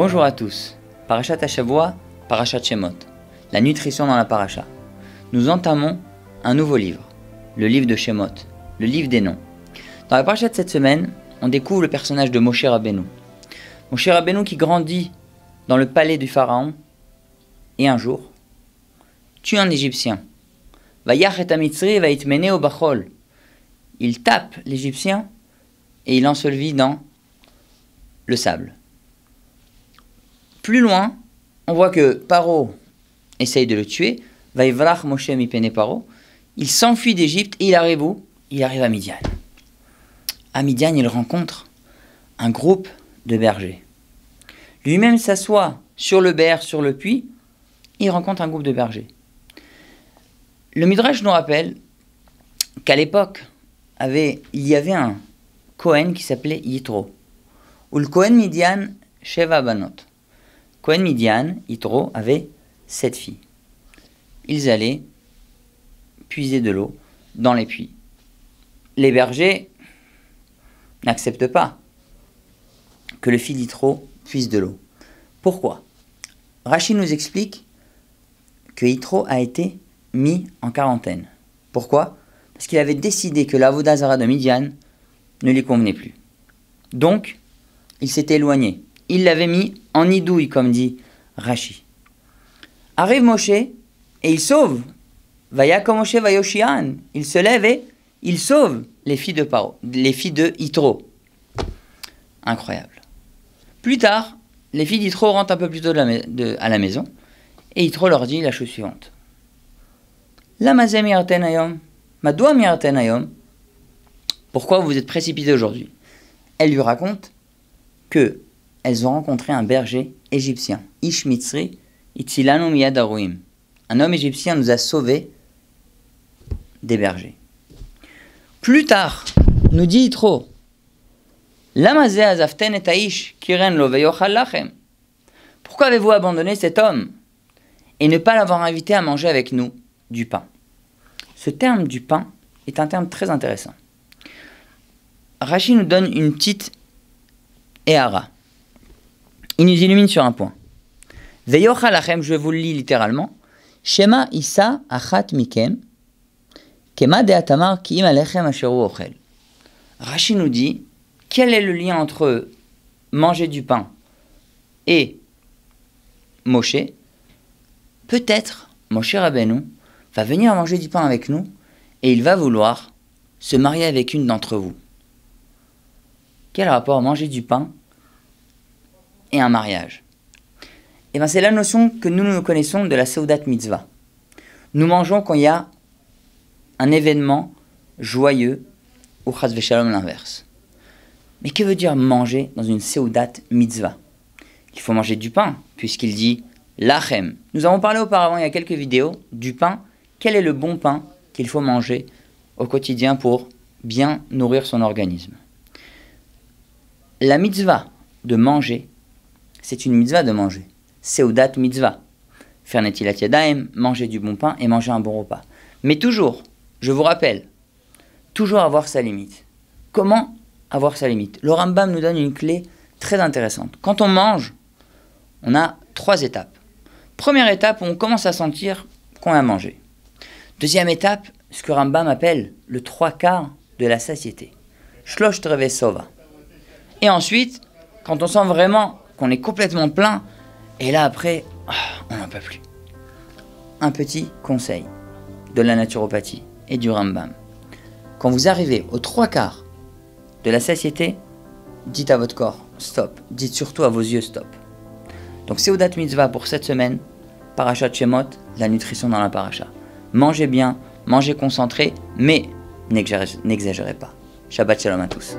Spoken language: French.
Bonjour à tous. Parashat Hashavua, Parashat Shemot. La nutrition dans la paracha. Nous entamons un nouveau livre, le livre de Shemot, le livre des noms. Dans la paracha de cette semaine, on découvre le personnage de Moshe Rabbeinu. Moshe Rabbeinu qui grandit dans le palais du pharaon et un jour tue un Égyptien. Vayach et Mitzri vaitmene au bachol. Il tape l'Égyptien et il ensevelit dans le sable. Plus loin, on voit que Paro essaye de le tuer. Vaivrach Moshe mipene Paro. Il s'enfuit d'Égypte et il arrive où? Il arrive à Midian. À Midian, il rencontre un groupe de bergers. Lui-même s'assoit sur le berre, sur le puits. Il rencontre un groupe de bergers. Le Midrash nous rappelle qu'à l'époque, il y avait un Kohen qui s'appelait Yitro. Ou le Kohen Midian Sheva Banot. Kohen Midian, Yitro, avait 7 filles. Ils allaient puiser de l'eau dans les puits. Les bergers n'acceptent pas que le fils d'Yitro puise de l'eau. Pourquoi? Rashi nous explique que Yitro a été mis en quarantaine. Pourquoi? Parce qu'il avait décidé que l'Avoda Zara de Midian ne lui convenait plus. Donc, il s'était éloigné. Il l'avait mis en idouille, comme dit Rashi. Arrive Moshe et il sauve. Vayako Moshe vayoshian. Il se lève et il sauve les filles de Paro, les filles de Yitro. Incroyable. Plus tard, les filles d'Yitro rentrent un peu plus tôt à la maison et Yitro leur dit la chose suivante. Pourquoi vous vous êtes précipité aujourd'hui? Elle lui raconte que elles ont rencontré un berger égyptien, Ish Mitzri, Itzilanu miyad haruim. Un homme égyptien nous a sauvés des bergers. Plus tard, nous dit Yitro, pourquoi avez-vous abandonné cet homme et ne pas l'avoir invité à manger avec nous du pain? Ce terme du pain est un terme très intéressant. Rashi nous donne une petite éhara. Il nous illumine sur un point. Veyochalachem, je vous le lis littéralement. Shema Issa achat mikem, kema deatamar kiim alechem asheru ochel. Rashi nous dit, quel est le lien entre manger du pain et Moshe? Peut-être Moshe Rabbeinu va venir manger du pain avec nous et il va vouloir se marier avec une d'entre vous. Quel rapport manger du pain et un mariage? Eh bien, c'est la notion que nous connaissons de la Seudat Mitzvah. Nous mangeons quand il y a un événement joyeux ou Chas v'Shalom l'inverse. Mais que veut dire manger dans une Seudat Mitzvah? Il faut manger du pain, puisqu'il dit Lachem. Nous avons parlé auparavant, il y a quelques vidéos, du pain. Quel est le bon pain qu'il faut manger au quotidien pour bien nourrir son organisme? La mitzvah de manger, c'est une mitzvah de manger. Seudat mitzvah. Faire netilat yadayim, manger du bon pain et manger un bon repas. Mais toujours, je vous rappelle, toujours avoir sa limite. Comment avoir sa limite? Le Rambam nous donne une clé très intéressante. Quand on mange, on a 3 étapes. Première étape, on commence à sentir qu'on a mangé. Deuxième étape, ce que Rambam appelle le 3/4 de la satiété. Shlosh treve sova. Et ensuite, quand on sent vraiment qu'on est complètement plein, et là après, on n'en peut plus. Un petit conseil de la naturopathie et du Rambam. Quand vous arrivez aux 3/4 de la satiété, dites à votre corps stop. Dites surtout à vos yeux stop. Donc Seudat Mitzvah pour cette semaine, Parashat Shemot, la nutrition dans la paracha. Mangez bien, mangez concentré, mais n'exagérez pas. Shabbat Shalom à tous.